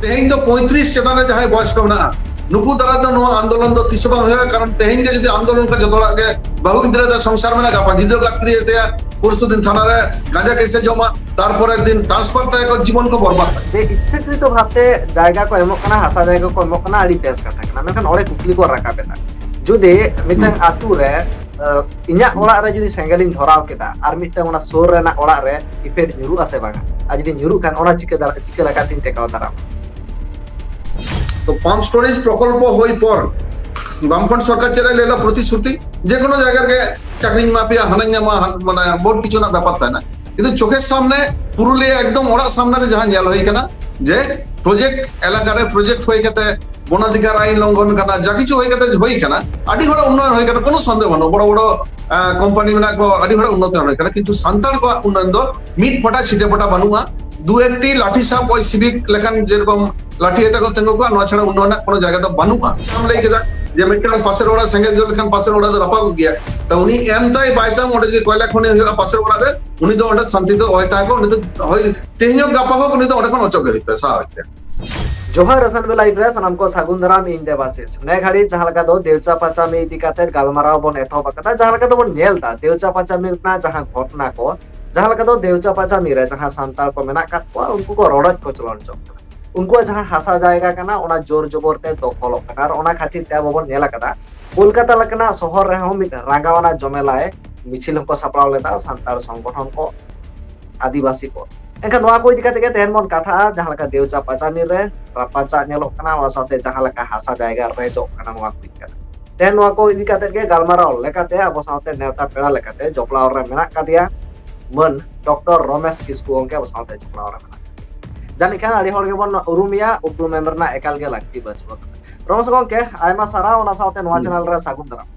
तेहें तो 35 चेतान जहां बयस को ना नुकु द्वारा तो नो आंदोलन तो किस बांग होया कारण तेहें के जदि आंदोलन का जतोड़ा के बहु गिद्रा दा संसार में गापा गिद्रो गात्री ते पुरसु दिन थाना रे गांजा कैसे जमा तारपरे दिन ट्रांसफर तय को जीवन को बर्बाद जे इच्छाकृत भावते जायगा को एमक कना हासा जायगा को एमक कना आड़ी बेस कथा कना मेखान ओरे कुकली को राकाबेता जुदि मिटन आतु रे इन्या ओड़ा रे जुदि सेंगेलिन धराव केदा आर मिटन ओना सोर रेना ओड़ा रे इफेक्ट न्यूरु आसे बागा आ जुदि न्यूरु खान ओना चिके लाकातिन टेकाव दाराम तो पाम्प स्टोरेज प्रकल्प होई पर बामफ्रंट सरकार चेरा लेला प्रतिश्रुति जे कोनो जायगा के चाकरी माफिया हानान्यामा माने बहुत किछु ना ব্যাপার তাই না কিন্তু চোখের সামনে পুরুলিয়া একদম ওড়া সামনে जहां নেল হই কেনা যে প্রজেক্ট এলাকারে প্রজেক্ট হই কেতে বনাধিকার আইন লঙ্ঘন কানা যা কিছু হই কেতে হই কেনা আডি ঘড়া উন্নয়ন হই কেতে কোনো সন্দেহ বানো বড় বড় কোম্পানি মেনা কো আডি ঘড়া উন্নয়ন হই কেনা কিন্তু সান্তাড় কো উন্নয়ন দো মিট ফটা ছিটে ফটা বানুয়া দু একটি লাঠি সাপ ওই সিভিক লেখান যেরকম লাঠি এটা করতে গো না ছাড়া উন্নয়ন কোনো জায়গা তো বানুয়া हम लई केदा जे मिटन पासेर ओड़ा सेंगेल जो लेखान पासेर ओड़ा दो रपा को गया तो उनी एम ताई बायताम ओडे जे कोयला खनि होया पासेर ओड़ा रे उनी तो ओडे शांति तो होय ताको उनी तो होय तेहनो गापा को उनी तो ओडे कोन ओचो गरिते सा होते जोहार रसन बेला इफ्रेस नामको सागुंदराम इन देवासिस ने घड़ी जहां लगा दो देवचा पाचामी इदिकाते गालमाराव बन एथो बकता जहां लगा दो बन नेलता देवचा पाचामी ना जहां घटना को जहां लगा दो देवचा पाचामी रे जहां सांताल को मेना काट को उनको को रोडज को चलन चो उनको जहां हासा जायगा कना ओना जोर जबरते दखल कना और ओना खातिर ते बबन नेला कदा कोलकाता लकना शहर रे हम रांगावाना जमेलाए मिছিল को सापड़ाव लेदा सांताल संगठन को आदिवासी को एनका नोआ को इदिकाते के तेहन मन कथा जहां लका देवचा पाचामी रे रापाचा नेलो कना ओना साथे जहां लका हासा जायगा रे जो कना नोआ को इदिकाते तेहन नोआ को इदिकाते के गालमाराव लेकाते अब साथे नेवता पेड़ा लेकाते जोपलाव रे मेना कादिया मन डॉक्टर रमेश किस्कू अंके अब साथे जोपलाव रे मेना जानि खान आड़ी हर के बन उरुमिया उपरु मेंबर ना एकाल के लागती बचबो रमेश गंके आयमा सारा ओना साथे नोआ चैनल रे सागुन दाराम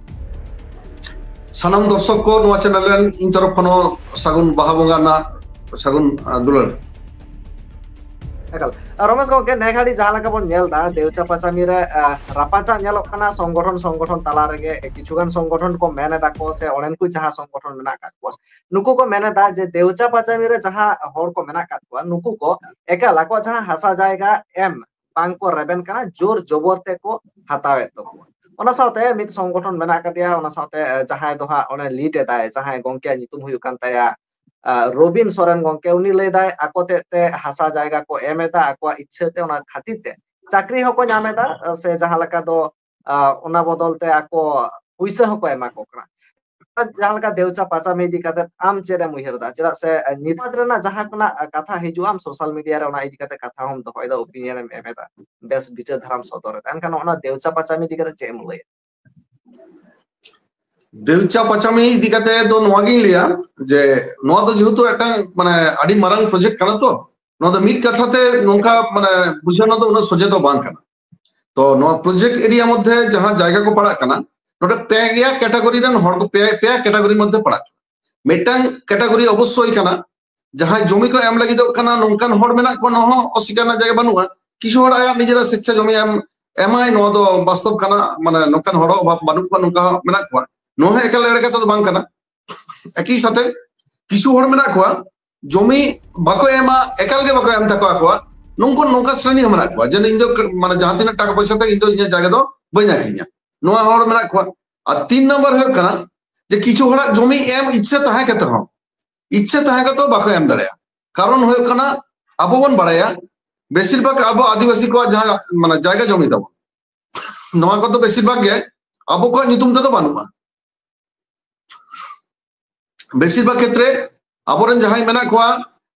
सानाम दर्शक को नोआ चैनल रे इन तरफ खनो सागुन बाहा बंगा ना सागुन दुलर एकाल रमेश गंके ने घड़ी जहां लका बन नेल दा देवचा पाचामी रे रापाचा नेलो कना संगठन ताला रेगे किछुगान संगठन को मेने दा को से ओनेन को जहां संगठन मेना का को नुकु को मेने दा जे देवचा पाचामी रे जहां हर को मेना का को नुकु को एकाला को जहां हासा जायगा एम बांग को रेबेन कना जोर जबरते को हतावे तो ओना साथे मित संगठन मेना का दिया ओना साथे जहां दोहा ओने लीड एदाय जहां गंके नितुम हुयु कान ताया रोबिन सोरेन गंके उनी लेदाय आकोते ते हासा जायगा को एमेदा आको इच्छाते ओना खातिते चाकरी हको नामेदा से जहां लका दो ओना बदलते आको पुइसा हको एमा को करा जहां लका देवचा पाचामी इदिकाते आम चेरे मुहिरदा चेदा से निताज रेना जहां कना कथा हिजु आम सोशल मीडिया रे ओना इदिकाते कथा हम दोहयदा ओपिनियन एमेदा बेस बिचार धराम सदर एनखान ओना देवचा पाचामी इदिकाते चेम लय देवचा पाचामी इदिकाते दो नोवागिन लिया जे नोवा तो जेहेतु एटा माने आडी मारांग प्रोजेक्ट कना तो नो द मिट कथाते नोंका माने बुझानो तो उना सोजे तो बांग कना तो नो प्रोजेक्ट एरिया मध्ये जहां जायगा को पड़ा कना नोडे पेया कैटेगरी रन हर को पेया कैटेगरी मध्ये पड़ा मेटांग कैटेगरी अवश्य कना जहां जमी को एम लगी दो कना नोंकान हर मेना को नहो असिकाना जायगा बनुआ किछु हर आया निजेरा शिक्षा जमी एमआई नो दो वास्तव कना माने नोंकान हर अभाव बानु को नोंका मेना को नो है एकल एड़े कथा तो बांग कना एकी साथे किछु हर मेना को जमी बाको एमा एकल के बाको एम तको को नोंको नोंका श्रेणी मेना को जे इन दो माने जहां तीन टाका पैसा ते इन दो जायगा दो बइना किनिया नो हर मेना को आ 3 नंबर है कना जे किछु हर जमी एम इच्छा ताहे केते हो इच्छा ताहे के तो बाको एम दड़या कारण होय कना अबो बन बड़ाया बेसिर भाग अबो आदिवासी को जहां माने जायगा जमी दबो नोआ को तो बेसिर भाग के अबो को नितुम तो बानुआ बेसिर भाग क्षेत्र आबोरन जहां मेना को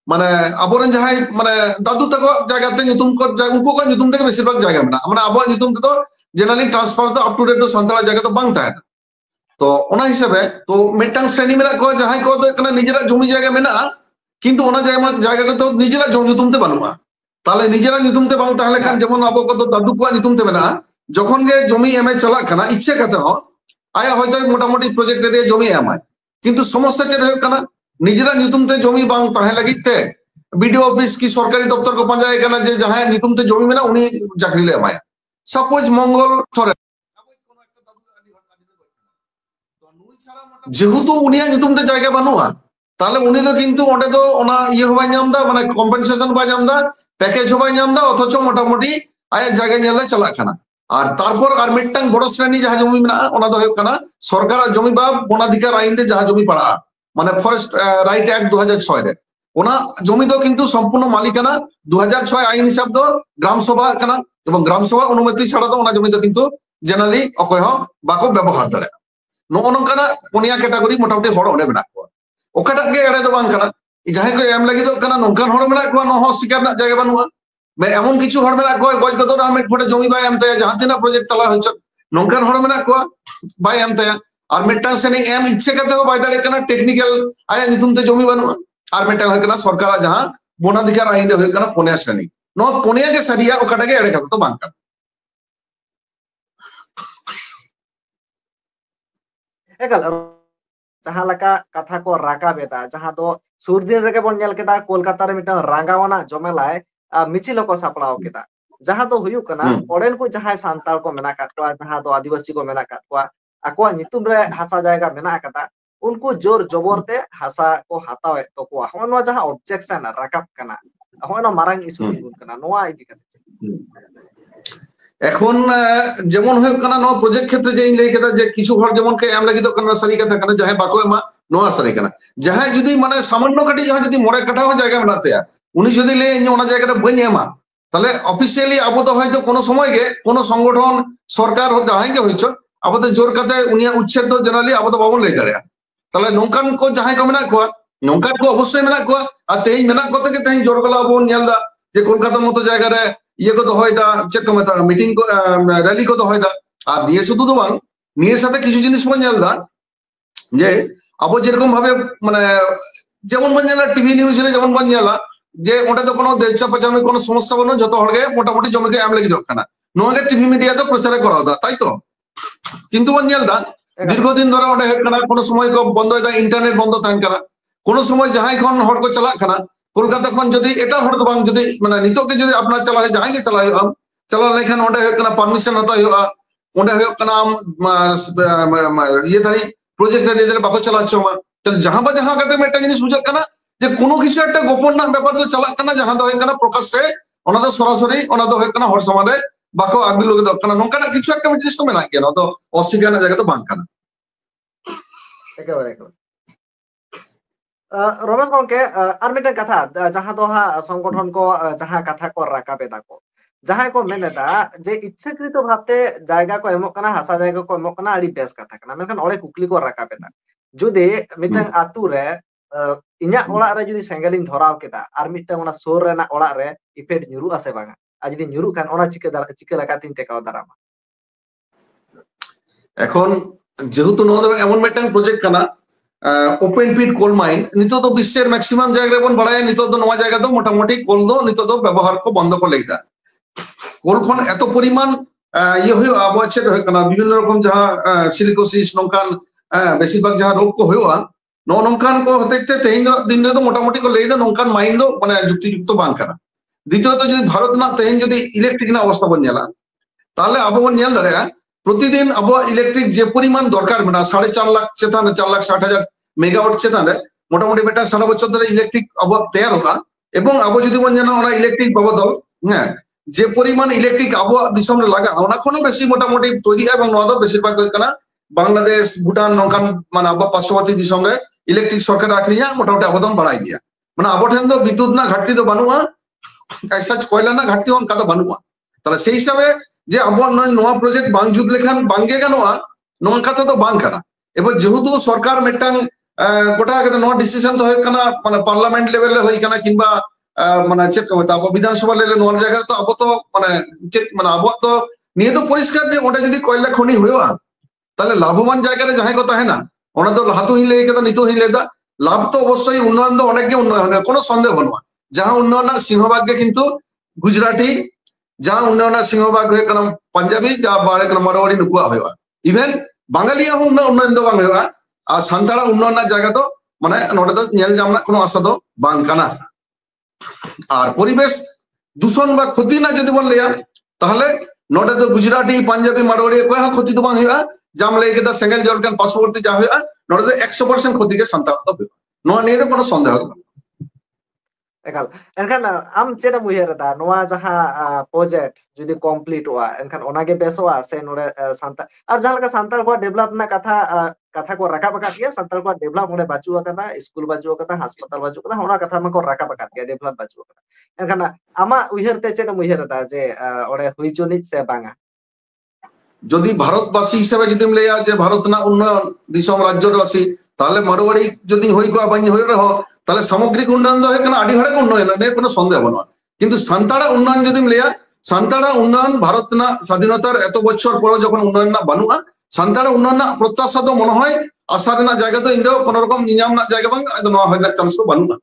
माने आबोरन जहां माने दादू तको जायगा ते नितुम को उनको को नितुम ते बेसिर भाग जायगा मेना माने आबो नितुम ते तो जनरली ट्रांसफर तो अप टू डेट तो संतरा जायगा तो बांग ताहे तो ओना हिसाबे तो मेटांग श्रेणी मेना को जहां को तो कना निजेरा जमी जायगा मेना किंतु ओना जायगा को तो निजेरा जमी नितुम ते बानुआ ताले निजेरा नितुम ते बांग ताहले खान जेमन आबो को तो दादू को नितुम ते मेना जखन गे जमी एमए चला कना इच्छा कते हो आया होयतो मोटा मोटी प्रोजेक्ट एरिया जमी एमआई किंतु समस्या चेद हो कना निजेरा नितुम ते जमी बांग ताहे लगित ते बीडीओ ऑफिस की सरकारी दफ्तर को पंजाय कना जे जहां नितुम ते जमी मेना उनी चाकरी ले एमाय सपोज मंगल थरे जेहेतु उनिया नितुम ते जायगा बानुआ ताले उनी दो किंतु ओंडे दो ओना ये होबा नामदा माने कम्पेनसेशन बा नामदा প্যাকেজ হবাই নাম দা অথচ মোটামুটি আয়ের জায়গা নিয়ে চালাক খানা আর তারপর আর মিটটাং বড় শ্রেণী যাহা জমি মেনা ওনা দো হুয়ুগ কানা সরকার জমি বা বনাধিকার আইন রে যাহা জমি পাড়া মানে ফরেস্ট রাইট অ্যাক্ট 2006 রে ওনা জমি দো কিন্তু সম্পূর্ণ মালিকানা 2006 আইন হিসাব দো গ্রাম সভা কানা এবং গ্রাম সভা অনুমতি ছাড়া দো ওনা জমি দো কিন্তু জেনারেলি অকয় হ বাকো ব্যবহার দাড়ে ᱱᱚᱜᱼᱚ ᱱᱚᱝᱠᱟᱱᱟᱜ ᱯᱩᱱᱭᱟ ᱠᱮᱴᱟᱜᱚᱨᱤ ᱢᱚᱴᱟᱢᱩᱴᱤ ᱦᱚᱲ ᱚᱸᱰᱮ ᱢᱮᱱᱟᱜ ᱠᱚᱣᱟ ᱚᱠᱟᱴᱟᱜ ᱜᱮ ᱮᱲᱮ ᱫᱚ ᱵᱟᱝ ᱠᱟᱱᱟ ᱡᱟᱦᱟᱸᱭ ᱠᱚ ᱮᱢ ᱞᱟᱹᱜᱤᱫᱚᱜ ᱠᱟᱱᱟ ᱱᱚᱝᱠᱟᱱ ᱦᱚᱲ ᱢᱮᱱᱟᱜ ᱠᱚᱣᱟ ᱱᱚᱣᱟ ᱦᱚᱸ ᱥᱤᱠᱟᱨ ᱨᱮᱱᱟᱜ ᱡᱟᱭᱜᱟ ᱵᱟᱹᱱᱩᱜᱼᱟ এমন কিছু হড় মেলা কয় গজ গদর আহমেদ ফটে জমি by M Taya Jahan তিনা project তালা হয়েছে নঙ্কান হড় মেলা কোয়া by M Taya R মিটটাং Seni M ইচ্ছে কাতে বাই দাড়ে কানা টেকনিক্যাল আয়া নিতুম তে জমি বানুয়া আর মিটটাং হয় কানা সরকার জাহাঁ বনাধিকার আইন হয় কানা পুনিয়া শ্রেণী নো পুনিয়া কে সারিয়া ওকাটাকে এড়ে কাতে তো বাং কানা একাল jaha laka katha ko raka beta jaha do surdin rege bon nyel keda kolkata re mitang rangawana jomelai michil ko saplao keda jaha do huyu kana oren ko jaha santal ko mena kat ko jaha do adivasi ko mena kat ko akwa nitum re hasa jayga mena kata unku jor joborte hasa ko hatawe to ko hono jaha objection rakap kana hono marang isu kana noa idi kate এখন যেমন হয়ে কানা no project ক্ষেত্রে যে ইনলাই কেদা যে কিছু ঘর যেমন কে এম লাগি তো কানা সারি কথা কানা যাহে বাকো এমা নো সারি কানা যাহে যদি মানে সামান্য কাটি যাহে যদি মরে কাটাও জায়গা মেলাতে উনি যদি লে ওনা জায়গাটা বই এমা তাহলে অফিসিয়ালি আবো তো হয়তো কোনো সময় গে কোনো সংগঠন সরকার যাহাই গে হইছ আবো তো জোর কাতে উনিয়া উচ্ছেদ তো জেনারেলি আবো তো বাবন লই দাঁড়া তাহলে নৌকান কো যাহাই কো মেনা কোয়া নৌকান কো অবশ্যই মেনা কোয়া আর তেই মেনা কত কে তেই জোর গলা বন নেলদা যে কলকাতার মতো জায়গা রে ইয়ে কো দহয়দা চেক কো মেতা মিটিং কো র্যালি কো দহয়দা আর নিয়ে শুধু তো বাং নিয়ে সাথে কিছু জিনিস বন নেলদা যে আবো যেরকম ভাবে মানে যেমন বন নেলা টিভি নিউজ রে যেমন বন নেলা যে ওটা তো কোনো দেশা পাচামে কোনো সমস্যা বনো যত হড়গে মোটামুটি জমিকে এম লাগি দোকানা নোগে টিভি মিডিয়া তো প্রচার করা দা তাই তো কিন্তু বন নেলদা দীর্ঘদিন ধরে ওটা হেক কানা কোনো সময় কো বন্ধ হয়ে যায় ইন্টারনেট বন্ধ থাকেন কানা কোনো সময় যাহাই খন হড় কো চালাক কানা কলকাতা খন যদি এটা হড় বাং যদি মানে নিতকে যদি আপনার চালা হয় যাহাই কে চালা হয় চালা লেখান ওটা হেক কানা পারমিশন হতা হইয়া ওটা হেক কানা ইয়ে ধারি প্রজেক্ট রে এদের বাকো চালাচ্ছ মা তাহলে যাহা বা যাহা কাতে একটা জিনিস বুঝাক কানা যে কোনো কিছু একটা গোপন না ব্যাপার তো চালাক কানা যাহা তো হয় কানা প্রকাশ্যে ওনা তো সরাসরি ওনা তো হয় কানা হড় সমাজে বাকো আগলি লোকে দরকার নৌকানা কিছু একটা জিনিস তো মেনা কেন তো অস্বীকার জায়গা তো বাং কানা একেবারে রমেশ গমকে আর মিটাং কথা যাহা তো হা সংগঠন কো যাহা কথা কো রাকাবে দাকো যাহাই কো মেনেদা যে ইচ্ছাকৃত ভাবতে জায়গা কো এমক কানা হাসা জায়গা কো এমক কানা আড়ি বেশ কথা কানা মেনখান অড়ে কুকলি কো রাকাবে দা যদি মিটাং আতু রে ইᱧᱟᱹᱜ ᱚᱲᱟᱜ ᱨᱮ ᱡᱩᱫᱤ ᱥᱮᱸᱜᱮᱞᱤᱧ ᱫᱷᱚᱨᱟᱣ ᱠᱮᱫᱟ ᱟᱨ ᱢᱤᱫᱴᱟᱝ ᱚᱱᱟ ᱥᱩᱨ ᱨᱮᱱᱟᱜ ᱚᱲᱟᱜ ᱨᱮ ᱤᱯᱷᱮᱠᱴ ᱧᱩᱨᱩᱜ ᱟᱥᱮ ᱵᱟᱝᱟ ᱟᱨ ᱡᱩᱫᱤ ᱧᱩᱨᱩᱜ ᱠᱷᱟᱱ ᱚᱱᱟ ᱪᱤᱠᱟᱹ ᱞᱮᱠᱟᱛᱤᱧ ᱴᱮᱠᱟᱣ ᱫᱟᱨᱟᱢᱟ এখন যেহেতু নোদা এমন একটা প্রজেক্ট কানা ওপেন পিট কোল মাইন নিতো তো বিশ্বের ম্যাক্সিমাম জায়গা বন বাড়ায় নিতো তো নয়া জায়গা তো মোটামুটি কোল দো নিতো তো ব্যবহার কো বন্ধ করে লেইদা কোল খন এত পরিমাণ ইয়ে হই আবহাওয়া হয় কানা বিভিন্ন রকম যাহা সিলিকোসিস নংকান বেশিরভাগ যাহা রোগ কো হইওয়া নংকান কো হতে তেহিন দিন রে তো মোটামুটি কো লেইদা নংকান মাইন দো মানে যুক্তিযুক্ত বাং কানা দ্বিতীয়ত যদি ভারত না তেহিন যদি ইলেকট্রিক না অবস্থা বন নেলা তাহলে আবো বন নেল দাঁড়া প্রতিদিন আবো ইলেকট্রিক যে পরিমাণ দরকার মানে 4.5 লাখ চেতান 4,60,000 মেগাওয়াট চেতান মোটামুটি বেটা সারা বছর ধরে ইলেকট্রিক আবো তৈরি হোগা এবং আবো যদি বন জানা ওনা ইলেকট্রিক বাবদল হ্যাঁ যে পরিমাণ ইলেকট্রিক আবো দিশম রে লাগা ওনা কোনো বেশি মোটামুটি তৈরি এবং নদা বেশিরভাগ কানা বাংলাদেশ ভুটান নৌকান মানে আবো পার্শ্ববর্তী দিশম রে ইলেকট্রিক সরকার আখরিয়া মোটামুটি আবেদন বাড়াই দিয়া মানে আবো ঠেন তো বিদ্যুৎ না ঘাটতি তো বানুয়া ऐसा কয়লা না ঘাটতি অনকা তো বানুয়া তাহলে সেই হিসাবে যে আবার নোয়া প্রজেক্ট বাং জুত লেখান বাঙ্গে গানোয়া নোয়া কথা তো বাং কানা এবার যেহেতু সরকার মিটটাং গোটা কাতে নোয়া ডিসিশন তো হয় কানা মানে পার্লামেন্ট লেভেলে হয় কানা কিংবা মানে চেক কমতা আবো বিধানসভা লেভেলে নোয়ার জায়গা তো আবো তো মানে মানে আবো তো নিয়ে তো পরিষ্কার যে ওটা যদি কয়লা খনি হইওয়া তাহলে লাভবান জায়গায় যাহাই কথা হয় না ওনা তো হাতু হিলে কেদা নিতু হিলেদা লাভ তো অবশ্যই উন্নয়ন তো অনেক উন্নয়ন কোনো সন্দেহ নয় যাহা উন্নয়ন সিংহভাগ্যে কিন্তু গুজরাটি जहाँ उन्नयन सिंहभाग हो पंजाबी जहाँ बारे मारवाड़ी नुकुआ हुआ इवेन बांगालिया उन्नयन दो बांग हुआ और सान्ताड़ा उन्नयन जगह तो माने नोडे तो नेल जामना कोनो आशा तो बांग काना और परिवेश दूषण बा क्षति ना जदि बन लिया ताहले नोडे तो गुजराती पंजाबी मारवाड़ी कोई हा क्षति तो बांग हुआ जाम ले के दा सेंगल जलकन पार्श्ववर्ती जा हुआ नोडे तो 100% क्षति के सान्ताड़ा तो नो नेरे कोनो संदेह Ekal. Enkan am ceda muher da noa jaha project judi complete wa enkan onage besoa se nore santa ar jaha leka santal ko develop na katha ko rakap akat ya santal ko develop ore bacu akata school bacu akata hospital bacu akata ona katha ma ko rakap akat ya develop bacu akata enkan ama uher te ceda muher da je ore huichunit se banga যদি ভারতবাসী হিসেবে যদি লেয়া যে ভারত না উন্নয়ন দিশম রাজ্যবাসী তাহলে মারোয়াড়ি যদি হই কোয়া বানি হই রহ তাহলে সামগ্রিক উন্নয়ন দো হেকনা আডি হড়ে উন্নয়ন নে কোনো সন্দেহ বানুয়া কিন্তু সান্তাড়া উন্নয়ন যদি লেয়া সান্তাড়া উন্নয়ন ভারত না স্বাধীনতার এত বছর পর যখন উন্নয়ন না বানুয়া সান্তাড়া উন্নয়ন না প্রত্যাশা তো মনে হয় আশা রেনা জায়গা তো ইন্দো কোনো রকম নিয়াম না জায়গা বাং নোয়া হইনা চান্স তো বানুয়া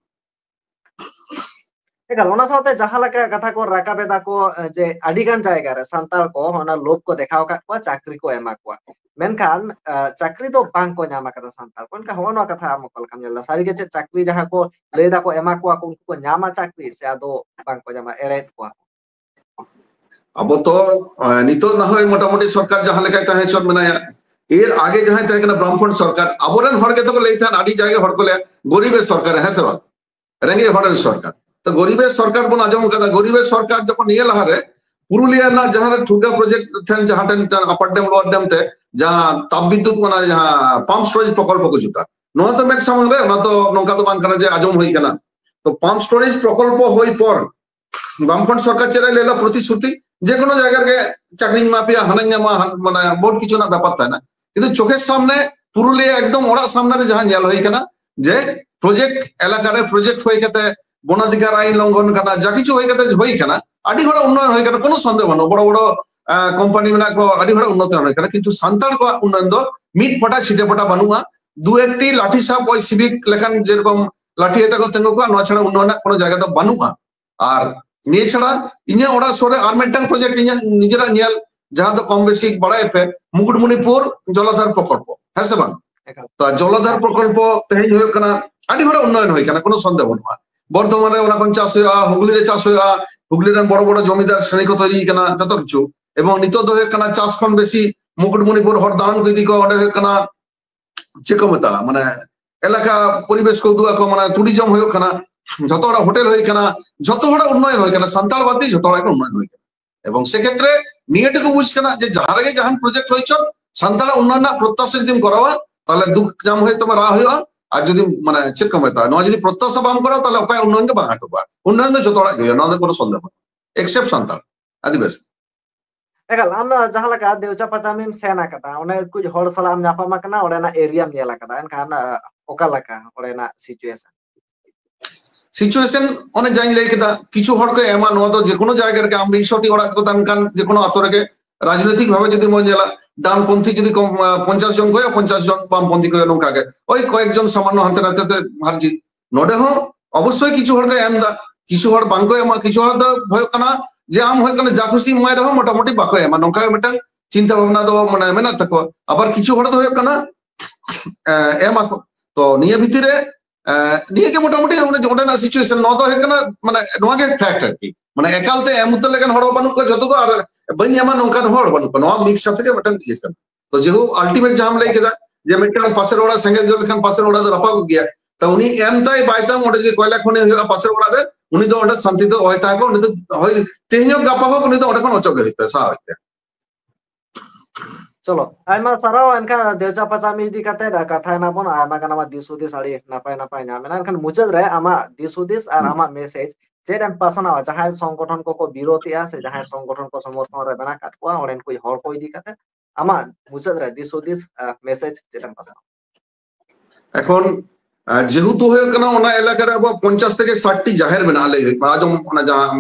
Ekal ona saute jaha leka katha ko rakabe da ko je adigan jayga re santal ko ona lob ko dekhao kat ko chakri ko ema ko menkan chakri do bang ko nyama kata santal kon ka hono katha am kol kam jalla sari ge chakri jaha ko le da ko ema ko unku ko nyama chakri se ado bang ko nyama eret ko আবো তো নিতো না হয় মোটামুটি সরকার যাহা লেখায় তাহে চল মেনায়া এর আগে যাহাই তাহে কেনা ব্রাহ্মণ সরকার আবরেন হড় কে তো লেইথান আডি জায়গা হড় কোলে গরিবের সরকার হ্যাঁ সেবা রেঙ্গে হড়ের সরকার তো গরিবের সরকার বন আজম কথা গরিবের সরকার যখন নিয়ে লাহারে পুরুলিয়া না যাহারে ঠুগা প্রজেক্ট থেন যাহাটেন আপার ড্যাম লোয়ার ড্যাম তে যাহা তাপবিদ্যুৎ মানে যাহা পাম্প স্টোরেজ প্রকল্প কো জুতা নোয়া তো মেট সামনে রে না তো নৌকা তো বান কানা যে আজম হই কেনা তো পাম্প স্টোরেজ প্রকল্প হই পর বামফ্রন্ট সরকার চেলে লেলা প্রতিশ্রুতি যে কোনো জায়গার চাকরি মাপিয়া হানাইয়ামা মানে বহুত কিছু না ব্যাপার তাই না কিন্তু চোখের সামনে পুরুলিয়া একদম ওড়া সামনে যাহা নেল হই কেনা যে প্রজেক্ট এলাকারে প্রজেক্ট হয়ে কেতে বনাধিকার আইন লঙ্ঘন কানা যা কিছু হয়ে কেতে হই কেনা আডি ঘোড়া উন্নয়ন হয়ে কেনা কোনো সন্দেহ না বড় বড় কোম্পানি মেনা কো আডি ঘোড়া উন্নত হয়ে কেনা কিন্তু সান্তাল কো উন্নয়ন দো মিট ফটা ছিটে ফটা বানুয়া দু একটি লাঠি সাপ ওই সিভিক লেখান যেরকম লাঠি এটা কো তেঙ্গো কো নয়া ছাড়া উন্নয়ন কোনো জায়গা তো বানুয়া আর নিয়ে ছাড়া ইঞ্জা ওড়া সরে আর মেটাং প্রজেক্ট ইঞ্জা নিজেরা নিয়াল যাহা তো কম বেশি বাড়ায় পে মুকুটমণিপুর জলাধার প্রকল্প হ্যাঁ সে বাং তা জলাধার প্রকল্প তেহেজ হয়ে কানা আডি ঘোড়া উন্নয়ন হয়ে কেনা কোনো সন্দেহ বানুয়া বর্তমানে ওরা কোন চাষ হইয়া হুগলিরে চাষ হইয়া হুগলির বড় বড় জমিদার শ্রেণী কো তৈরি কেনা যত কিছু এবং নিত তো হয়ে কেনা চাষ খন বেশি মুকুটমণিপুর হরদান কই দিক ওটা হয়ে কেনা চেকমতা মানে এলাকা পরিবেশ কো দুয়া কো মানে টুরিজম হয়ে কেনা যত বড় হোটেল হয়ে কেনা যত বড় উন্নয়ন হয়ে কেনা সান্তাল বাদী যত বড় উন্নয়ন হয়ে কেনা এবং সেক্ষেত্রে নিয়েটুকু বুঝ কেনা যে যাহার আগে যাহান প্রজেক্ট হয়েছ সান্তাল উন্নয়ন না প্রত্যাশা যদি করাওয়া তাহলে দুঃখ জাম হয়ে তোমার রা হইয়া আর যদি মানে চেকম হয়ে নয় যদি প্রত্যাশা বাম করা তাহলে অপায় উন্নয়নকে বাঙা টোকা উন্নয়ন যত বড় হইয়া নয় কোনো সন্দেহ except Santal Adivasi Ekal am jaha leka deucha pacamim sena kata one kuj hor salam nyapama kana ore na area nyela kata enkan oka leka ore na situation situation অনেক জানি লাই কেদা কিছু হড়কে এমা নোয়া তো যে কোনো জায়গার কে আমরা ইসটি ওড়া কো তানকান যে কোনো আতরকে রাজনৈতিক ভাবে যদি মন জেলা ডানপন্থী যদি 50 জন কয় 50 জন বামপন্থী কয় নৌকাকে ওই কয়েকজন সামান্য হাতে নাতে হারজি নডে হ অবশ্যই কিছু হড়কে এমদা কিছু হড় বাঙ্কো এমা কিছু হড় তো ভয় কানা যে আম হয়ে কানা যা খুশি মায় রহ মোটামুটি বাকো এমা নৌকা মেটা চিন্তা ভাবনা তো মানে মেনা থাকো আবার কিছু হড় তো হয়ে কানা এমা তো নিয়ে ভিতরে নিয়ে কে মোটামুটি ওটা সিচুয়েশন ন তো হয়ে কানা মানে নোয়া কে ফ্যাক্ট আর কি মানে একালতে এমুতে লেখান হড় বানুক যত তো আর বনি এমা নৌকান হড় বানুক নোয়া মিক্স সাথে মেটান জিজ্ঞেস করেন তো যেহেতু আলটিমেট জাম লাই কেদা যে মেটান পাশের ওড়া সেঙ্গেল জল খান পাশের ওড়া তো রাপা গিয়া তা উনি এম তাই বাইতাম ওটা যে কয়লা খনি হইয়া পাশের ওড়া রে উনি তো ওটা শান্তি তো হয় থাকো উনি তো হয় তেহিও গাপা হোক উনি তো ওটা কোন অচক হইতে স্বাভাবিক Cholo, aima sarao enkan deucha pacami idi kate da katha na bon aima kan ama disudis ari napai nyamena enkan mujad re ama disudis ar ama message je dan pasana jahai songgothon ko biroti ase jahai songgothon ko somorthon re bana kat ko oren koi hor ko idi kate ama mujad re disudis message je dan pasana এখন যেহেতু হয়ে কেন ওনা এলাকার আবার 50 থেকে 60টি জাহের মেনালে আজম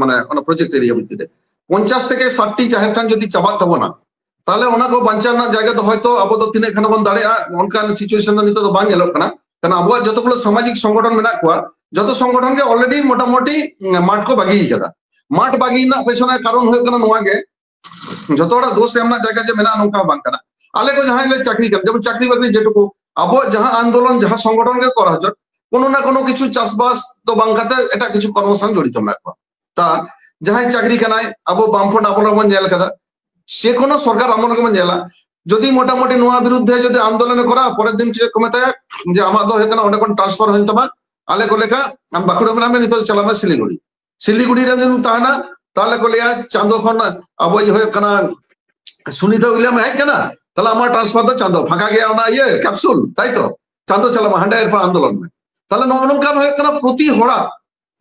মানে project area ভিতরে 50 থেকে 60টি জাহের খান যদি চাবাত হবো না তাহলে ওনাকে বাঁচানোর জায়গা তো হয়তো আবো তো তিনে খানা বন দাঁড়িয়ে অনকান সিচুয়েশন নিতে তো বাং এলো না কারণ আবহাওয়া যতগুলো সামাজিক সংগঠন মেনা কোয়া যত সংগঠনকে অলরেডি মোটামুটি মাঠ কো বাগিয়ে কেদা মাঠ বাগিয়ে না পেছনে কারণ হয়ে কেন নোয়াকে যত বড় দোষ এমনা জায়গা যে মেনা নৌকা বাং কানা আলে কো যাহাই চাকরি কেন যেমন চাকরি বাকরি যেটুকু আবো যাহা আন্দোলন যাহা সংগঠনকে করা হচ্ছে কোনো না কোনো কিছু চাষবাস তো বাংকাতে এটা কিছু কর্মসংস্থান জড়িত না তা যাহাই চাকরি কানায় আবো বামফ্রন্ট অবলম্বন জেল কেদা সে কোনো সরকার আমলকে জেলা যদি মোটামুটি নোয়া বিরুদ্ধে যদি আন্দোলন করা পরের দিন কমে থাকে যে আমাদের এখানে অনেক ট্রান্সফার হইতে পারে आले को लेका हम बाकुड़ा में नामे नितो चला में सिलीगुड़ी सिलीगुड़ी रे जन ताना ताले को लिया चांदो खन अब ये होय कना सुनीता विलियम है कना ताला हमारा ट्रांसफर तो चांदो फाका गया ना ये कैप्सूल ताई तो चांदो चला में हंडा एरपा आंदोलन में ताले नोनोनकार होय कना प्रति होड़ा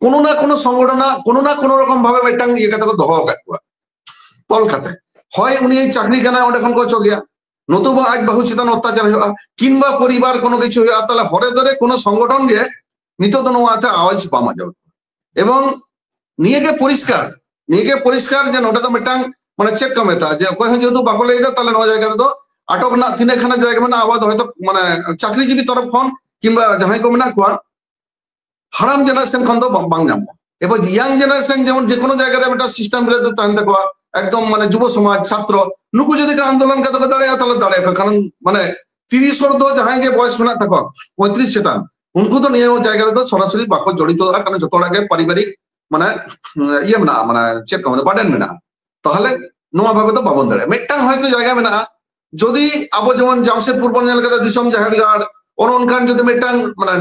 कोनो ना कोनो संगठन कोनो रकम भावे मिटांग ये कथा को दोहो काटवा तोल खाते হয় উনি এই চাকরি কেনা ওটা কোন কচো গিয়া নতুবা আজ বহু চিতান অত্যাচার হইয়া কিংবা পরিবার কোনো কিছু হইয়া তাহলে হরে ধরে কোনো সংগঠন গিয়ে নিতত নোয়াতে আওয়াজ পামা যাবে এবং নিয়েকে পরিষ্কার যে ওটা তো মিটাং মানে চেক কমেতা যে কই যেহেতু বাকলে ইদা তাহলে নয় জায়গাতে তো আটক না তিনেখানা জায়গা মানে আওয়াজ হয়তো মানে চাকরিজীবী তরফ খন কিংবা যাহাই কো মেনা কোয়া হারাম জেনারেশন খন তো বাং নামো এবং ইয়াং জেনারেশন যেমন যে কোনো জায়গায় একটা সিস্টেম রে তান দেখো একদম মানে যুব সমাজ ছাত্র নুকু যদি আন্দোলন কে দাঁড়ায় তাহলে দাঁড়ায় কারণ মানে 30 ঊর্ধ্ব যাহাই যে বয়স মেনা থাকো 35 চেতান উনকু তো নিয়ে জায়গাতে তো সরাসরি বাক্য জড়িত কারণ যত আগে পারিবারিক মানে ইয়ে মেনা মানে চেক কম বার্ডেন মেনা তাহলে নোয়া ভাবে তো বাবন দাঁড়ায় মিটটাং হয়তো জায়গা মেনা যদি আবো যেমন জামশেদপুর বনজাল কাদা দিশম জাহারগাড় অনকান যদি মিটটাং মানে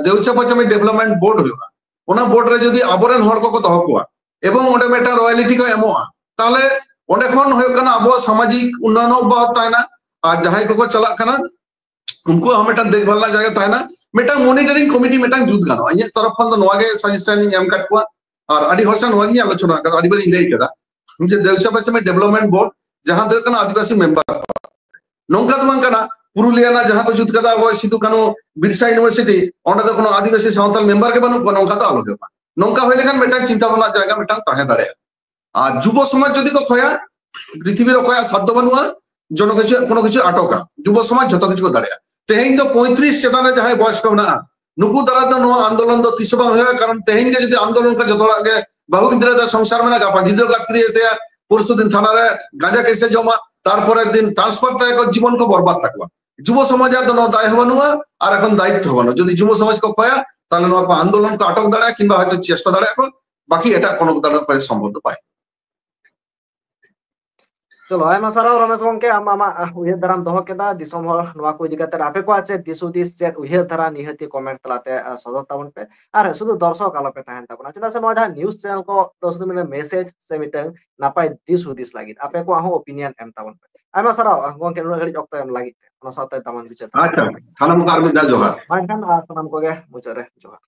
দেউচাপাচামি ডেভেলপমেন্ট বোর্ড হইবা ওনা বোর্ড রে যদি আবরেন হড় কো দহ কোয়া এবং ওটা মেটা রয়্যালিটি কো এমোয়া তাহলে ওটা কোন হয়ে কানা আবো সামাজিক উন্নয়ন অব্যাহত তাইনা আর যাহাই কো চালাক কানা उनको हम मेटा देखभाल ना जाएगा ताना मेटा मॉनिटरिंग कमिटी मेटा जुद गानो अये तरफ खन तो नोगे सजेशन एम काट को और अडी हर्षन नोगी आलोचना का अडी बरी लेई कदा जे देवसापाचमे डेवलपमेंट बोर्ड जहां दे कना आदिवासी मेंबर नोंका तो मांकना पुरुलिया ना जहां को जुद कदा वो सितु कानो बिरसा यूनिवर्सिटी ओंडा तो कोनो आदिवासी सावताल मेंबर के बनो नोंका तो आलो नोंका होय लेखान मेटा चिंता भावना जाएगा मेटा ताहे दाड़े আর যুব সমাজ যদি তো খয়া পৃথিবীর খয়া সাধ্য বানুয়া জন কিছু কোনো কিছু আটকা যুব সমাজ যত কিছু দাঁড়িয়া তেহেন তো 35 চেতানে যাহাই বয়স কম না নুকু দ্বারা তো নো আন্দোলন তো তিসবা হয়ে কারণ তেহেন যে যদি আন্দোলন কা যত আগে বহু গিদ্রা সংসার মানে গাপা গিদ্র গাত্রি এতে পরশু দিন থানারে গাঁজা কেসে জমা তারপরের দিন ট্রান্সফার তা এক জীবন কো বরবাদ থাকবা যুব সমাজ তো নো দায় হবানুয়া আর এখন দায়িত্ব হবানো যদি যুব সমাজ কো খয়া তাহলে নো আন্দোলন কো আটক দাঁড়া কিংবা হয়তো চেষ্টা দাঁড়া এখন বাকি এটা কোনো দাঁড়া পায় সম্বন্ধ পায় चलो आयमा सारा रमेश गंके आम आमा उहे दराम दह केदा दिसम हर नवा को इदी कते आपे को आछे दिसुदिस चेक उहे धरा निहति कमेंट तलाते सदर ताबन पे आर शुद्ध दर्शक आलो पे ताहेन ताबना चेदा से नवा न्यूज़ चैनल को दोस्त मिले मेसेज से मिटन नापाय दिसुदिस लागित आपे को आहो ओपिनियन एम ताबन पे आयमा सारा गंके नुना घड़ी ऑक्ट एम लागित ओना साथे तामन बिचे अच्छा सानम कार में जोहार मानखान सानम को गे मुचरे जोहार